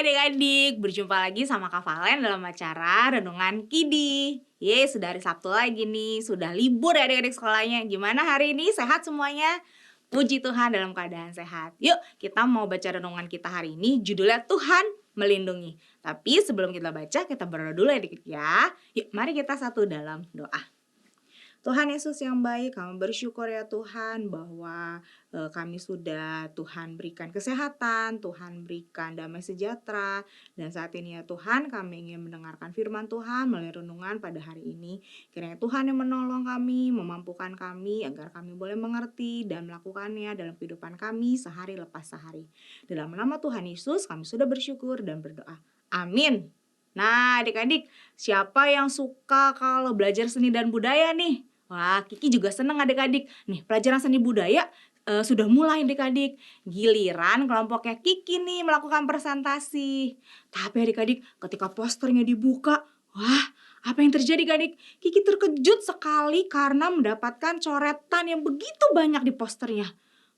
adik-adik, berjumpa lagi sama Kak Valen dalam acara Renungan Kidi. Sudah hari Sabtu lagi nih, sudah libur ya adik-adik sekolahnya. Gimana hari ini, sehat semuanya? Puji Tuhan dalam keadaan sehat. Yuk kita mau baca renungan kita hari ini, judulnya Tuhan Melindungi. Tapi sebelum kita baca, kita berdoa dulu ya adik-adik ya. Yuk mari kita satu dalam doa. Tuhan Yesus yang baik, kami bersyukur ya Tuhan bahwa kami sudah Tuhan berikan kesehatan, Tuhan berikan damai sejahtera. Dan saat ini ya Tuhan, kami ingin mendengarkan firman Tuhan melalui renungan pada hari ini. Kiranya Tuhan yang menolong kami, memampukan kami agar kami boleh mengerti dan melakukannya dalam kehidupan kami sehari lepas sehari. Dalam nama Tuhan Yesus kami sudah bersyukur dan berdoa. Amin. Nah adik-adik, siapa yang suka kalau belajar seni dan budaya nih? Wah, Kiki juga seneng adik-adik. Nih, pelajaran seni budaya sudah mulai adik-adik. Giliran kelompoknya Kiki nih melakukan presentasi. Tapi adik-adik, ketika posternya dibuka, wah, apa yang terjadi adik? Kiki terkejut sekali karena mendapatkan coretan yang begitu banyak di posternya.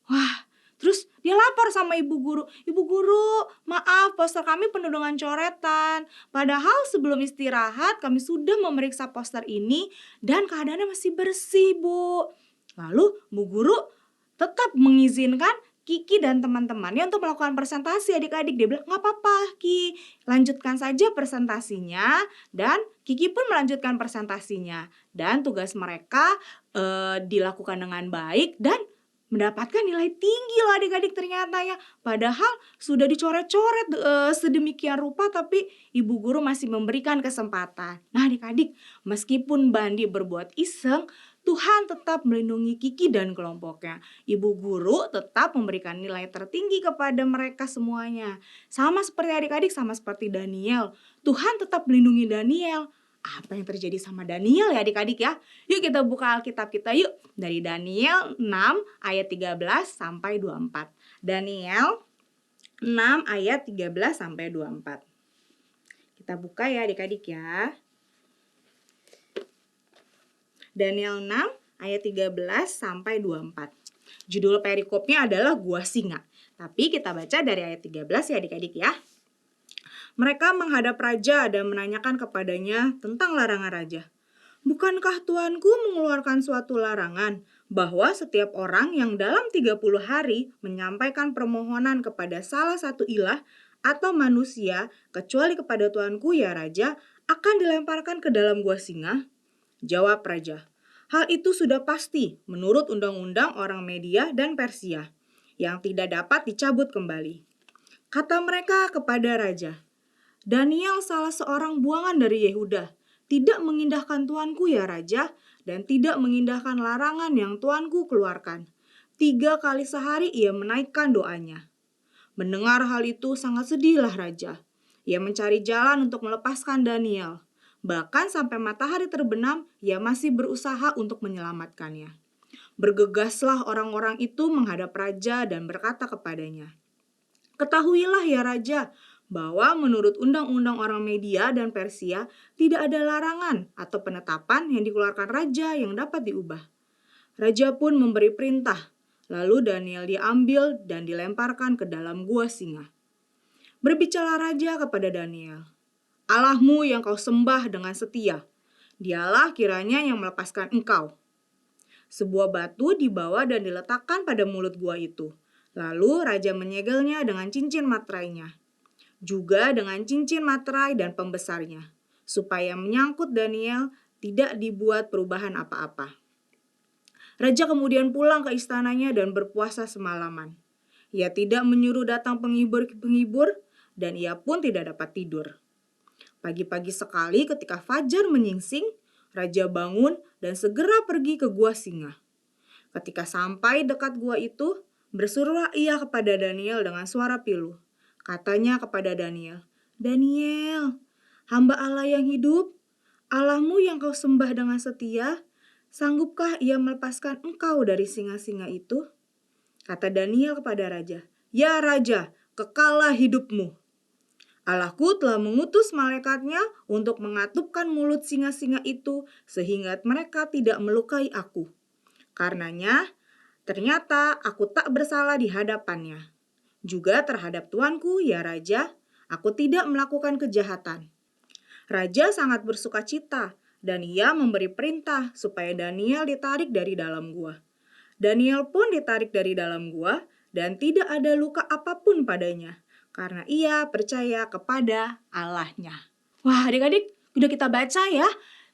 Wah, terus dia lapor sama ibu guru. Ibu guru, maaf poster kami penuh dengan coretan. Padahal sebelum istirahat kami sudah memeriksa poster ini dan keadaannya masih bersih, Bu. Lalu Bu Guru tetap mengizinkan Kiki dan teman-temannya untuk melakukan presentasi adik-adik. Dia bilang, nggak apa-apa Ki, lanjutkan saja presentasinya. Dan Kiki pun melanjutkan presentasinya. Dan tugas mereka dilakukan dengan baik dan mendapatkan nilai tinggi loh adik-adik ternyata ya. Padahal sudah dicoret-coret sedemikian rupa tapi ibu guru masih memberikan kesempatan. Nah adik-adik, meskipun Bandi berbuat iseng, Tuhan tetap melindungi Kiki dan kelompoknya. Ibu guru tetap memberikan nilai tertinggi kepada mereka semuanya. Sama seperti adik-adik, sama seperti Daniel. Tuhan tetap melindungi Daniel. Apa yang terjadi sama Daniel ya adik-adik ya? Yuk kita buka Alkitab kita yuk. Dari Daniel 6 ayat 13 sampai 24. Daniel 6 ayat 13 sampai 24. Kita buka ya adik-adik ya. Daniel 6 ayat 13 sampai 24. Judul perikopnya adalah Gua Singa. Tapi kita baca dari ayat 13 ya adik-adik ya. Mereka menghadap raja dan menanyakan kepadanya tentang larangan raja. Bukankah Tuanku mengeluarkan suatu larangan bahwa setiap orang yang dalam 30 hari menyampaikan permohonan kepada salah satu ilah atau manusia kecuali kepada Tuanku ya raja akan dilemparkan ke dalam gua singa? Jawab raja, hal itu sudah pasti menurut undang-undang orang Media dan Persia yang tidak dapat dicabut kembali. Kata mereka kepada raja, Daniel salah seorang buangan dari Yehuda, tidak mengindahkan tuanku ya raja, dan tidak mengindahkan larangan yang tuanku keluarkan. 3 kali sehari ia menaikkan doanya. Mendengar hal itu sangat sedihlah raja. Ia mencari jalan untuk melepaskan Daniel. Bahkan sampai matahari terbenam, ia masih berusaha untuk menyelamatkannya. Bergegaslah orang-orang itu menghadap raja dan berkata kepadanya, Ketahuilah ya raja, bahwa menurut undang-undang orang Media dan Persia tidak ada larangan atau penetapan yang dikeluarkan raja yang dapat diubah. Raja pun memberi perintah, lalu Daniel diambil dan dilemparkan ke dalam gua singa. Berbicara raja kepada Daniel, Allahmu yang kau sembah dengan setia, dialah kiranya yang melepaskan engkau. Sebuah batu dibawa dan diletakkan pada mulut gua itu. Lalu raja menyegelnya dengan cincin materainya. Juga dengan cincin materai dan pembesarnya, supaya menyangkut Daniel tidak dibuat perubahan apa-apa. Raja kemudian pulang ke istananya dan berpuasa semalaman. Ia tidak menyuruh datang penghibur-penghibur dan ia pun tidak dapat tidur. Pagi-pagi sekali ketika fajar menyingsing, raja bangun dan segera pergi ke gua singa. Ketika sampai dekat gua itu, berserulah ia kepada Daniel dengan suara pilu. Katanya kepada Daniel, Daniel, hamba Allah yang hidup, Allahmu yang kau sembah dengan setia, sanggupkah ia melepaskan engkau dari singa-singa itu? Kata Daniel kepada raja, ya raja, kekallah hidupmu. Allahku telah mengutus malaikatnya untuk mengatupkan mulut singa-singa itu sehingga mereka tidak melukai aku. Karenanya, ternyata aku tak bersalah di hadapannya. Juga terhadap tuanku, ya raja, Aku tidak melakukan kejahatan." Raja sangat bersuka cita dan ia memberi perintah supaya Daniel ditarik dari dalam gua. Daniel pun ditarik dari dalam gua dan tidak ada luka apapun padanya karena ia percaya kepada Allahnya. Wah, adik-adik, udah kita baca ya.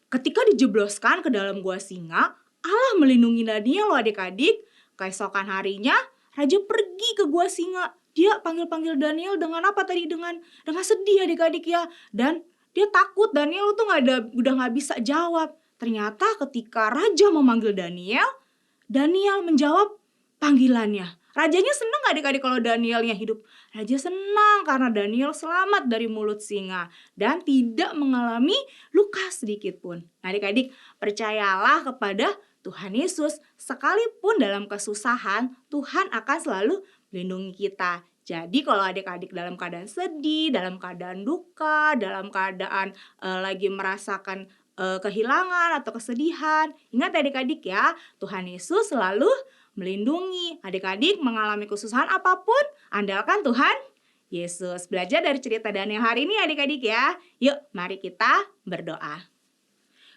Ketika dijebloskan ke dalam gua singa, Allah melindungi Daniel loh adik-adik. Keesokan harinya, raja pergi ke gua singa. Dia panggil-panggil Daniel dengan apa tadi? Dengan sedih adik-adik ya. Dan dia takut Daniel tuh udah nggak bisa jawab. Ternyata ketika raja memanggil Daniel menjawab panggilannya. Rajanya senang gak adik-adik kalau Danielnya hidup? Raja senang karena Daniel selamat dari mulut singa dan tidak mengalami luka sedikit pun. Nah, adik-adik, percayalah kepada Tuhan Yesus. Sekalipun dalam kesusahan, Tuhan akan selalu melindungi kita. Jadi kalau adik-adik dalam keadaan sedih, dalam keadaan duka, dalam keadaan lagi merasakan kehilangan atau kesedihan, ingat adik-adik ya, Tuhan Yesus selalu melindungi. Adik-adik mengalami kesusahan apapun, andalkan Tuhan Yesus. Belajar dari cerita Daniel hari ini adik-adik ya. Yuk, mari kita berdoa.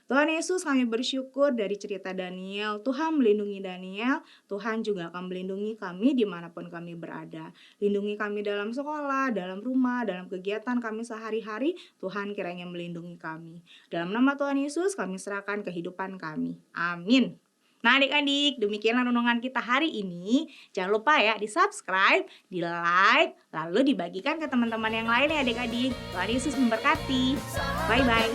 Tuhan Yesus, kami bersyukur dari cerita Daniel. Tuhan melindungi Daniel, Tuhan juga akan melindungi kami dimanapun kami berada. Lindungi kami dalam sekolah, dalam rumah, dalam kegiatan kami sehari-hari. Tuhan kiranya melindungi kami. Dalam nama Tuhan Yesus kami serahkan kehidupan kami. Amin. Nah adik-adik, demikianlah renungan kita hari ini. Jangan lupa ya di-subscribe, di-like, lalu dibagikan ke teman-teman yang lain ya adik-adik. Tuhan Yesus memberkati. Bye-bye.